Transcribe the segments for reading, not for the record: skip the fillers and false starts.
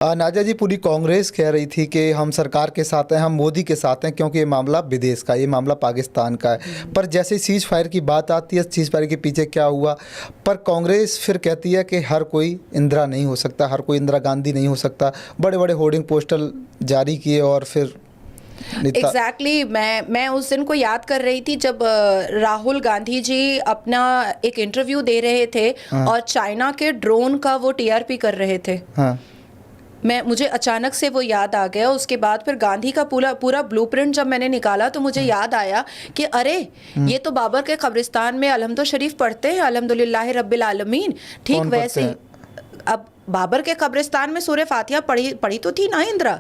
नाजा जी, पूरी कांग्रेस कह रही थी कि हम सरकार के साथ हैं, हम मोदी के साथ हैं, क्योंकि ये मामला विदेश का, ये मामला पाकिस्तान का है। पर जैसे सीज फायर की बात आती है, सीज फायर के पीछे क्या हुआ, पर कांग्रेस फिर कहती है कि हर कोई इंदिरा नहीं हो सकता, हर कोई इंदिरा गांधी नहीं हो सकता। बड़े बड़े होर्डिंग पोस्टर जारी किए और फिर एग्जैक्टली मैं उस दिन को याद कर रही थी जब राहुल गांधी जी अपना एक इंटरव्यू दे रहे थे। हाँ। और चाइना के ड्रोन का वो टीआरपी कर रहे थे। हाँ। मुझे अचानक से वो याद आ गया। उसके बाद फिर गांधी का पूरा ब्लूप्रिंट जब मैंने निकाला तो मुझे याद आया कि अरे ये तो बाबर के कब्रिस्तान में अलहम्दो शरीफ पढ़ते हैं, अल्हम्दुलिल्लाह रब्बिल आलमीन। ठीक वैसे ही अब बाबर के कब्रिस्तान में सूरह फातिहा पढ़ी तो थी ना इंदिरा।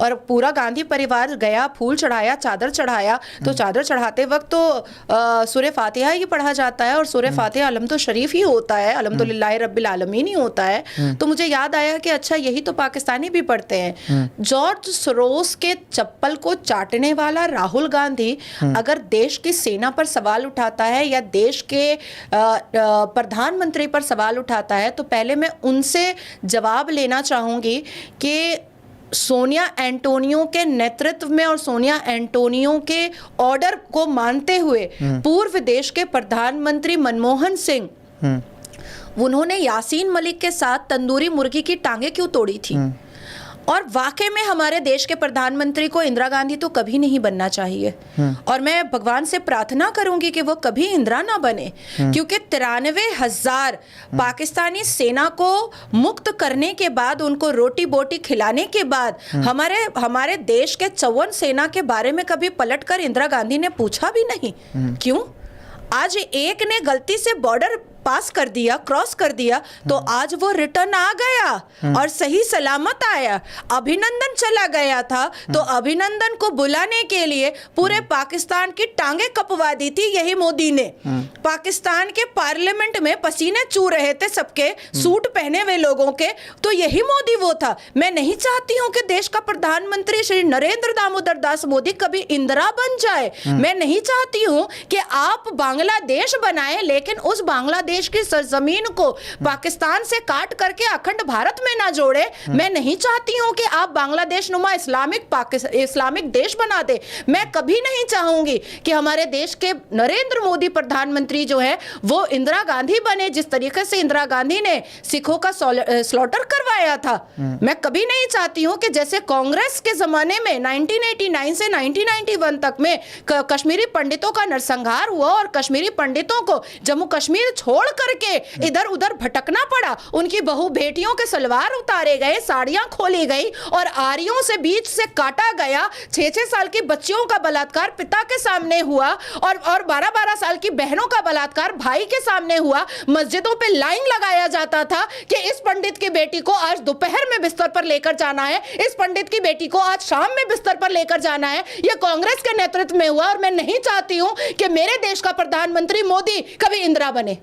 और पूरा गांधी परिवार गया, फूल चढ़ाया, चादर चढ़ाया। तो चादर चढ़ाते वक्त तो सूरह फातिहा ही पढ़ा जाता है और सूरह फातिहा अलहम्दो शरीफ ही होता है, अल्हम्दुलिल्लाह रब्बिल आलमीन ही होता है। तो मुझे याद आया कि अच्छा यही तो पाकिस्तानी भी पढ़ते हैं। जॉर्ज सोरोस के चप्पल को चाटने वाला राहुल गांधी अगर देश की सेना पर सवाल उठाता है या देश के प्रधानमंत्री पर सवाल उठाता है, तो पहले मैं उनसे जवाब लेना चाहूंगी कि सोनिया एंटोनियो के नेतृत्व में और सोनिया एंटोनियो के ऑर्डर को मानते हुए पूर्व देश के प्रधानमंत्री मनमोहन सिंह, उन्होंने यासीन मलिक के साथ तंदूरी मुर्गी की टांगे क्यों तोड़ी थी। और वाकई में हमारे देश के प्रधानमंत्री को इंदिरा गांधी तो कभी नहीं बनना चाहिए। और मैं भगवान से प्रार्थना करूंगी कि वो कभी इंदिरा ना बने, क्योंकि 93,000 पाकिस्तानी सेना को मुक्त करने के बाद, उनको रोटी बोटी खिलाने के बाद हमारे देश के 54 सेना के बारे में कभी पलटकर इंदिरा गांधी ने पूछा भी नहीं। क्यों? आज एक ने गलती से बॉर्डर पास कर दिया, क्रॉस कर दिया, तो आज वो रिटर्न आ गया और सही सलामत आया। अभिनंदन चला गया था तो अभिनंदन को बुलाने के लिए पूरे पाकिस्तान की टांगे कपवा दी थी यही मोदी ने। पाकिस्तान के पार्लियामेंट में पसीने चू रहे थे सबके, सूट पहने हुए लोगों के, तो यही मोदी वो था। मैं नहीं चाहती हूं कि देश का प्रधानमंत्री श्री नरेंद्र दामोदर दास मोदी कभी इंदिरा बन जाए। मैं नहीं चाहती हूं कि आप बांग्लादेश बनाए, लेकिन उस बांग्लादेश की सरजमीन को पाकिस्तान से काट करके अखंड भारत में ना जोड़े। मैं नहीं चाहती हूं कि आप बांग्लादेश नुमा इस्लामिक देश बना दे। मैं कभी नहीं चाहूंगी कि हमारे देश के नरेंद्र मोदी प्रधानमंत्री जो है वो इंदिरा गांधी बने। जिस तरीके से इंदिरा गांधी ने सिखों का स्लॉटर करवाया था, मैं कभी नहीं चाहती हूं कि जैसे कांग्रेस के जमाने में 1989 से 1991 तक में कश्मीरी पंडितों का नरसंहार हुआ और कश्मीरी पंडितों को जम्मू कश्मीर छोड़ करके इधर उधर भटकना पड़ा। उनकी बहू बेटियों के सलवार उतारे गए, साड़ियां खोली गई और आरियों से बीच से काटा गया। 6-6 साल की बच्चियों का बलात्कार पिता के सामने हुआ और 12-12 साल की बहनों का बलात्कार भाई के सामने हुआ। मस्जिदों पे लाइन लगाया जाता था कि इस पंडित की बेटी को आज दोपहर में बिस्तर पर लेकर जाना है, इस पंडित की बेटी को आज शाम में बिस्तर पर लेकर जाना है। यह कांग्रेस के नेतृत्व में हुआ और मैं नहीं चाहती हूं कि मेरे देश का प्रधानमंत्री मोदी कभी इंदिरा बने।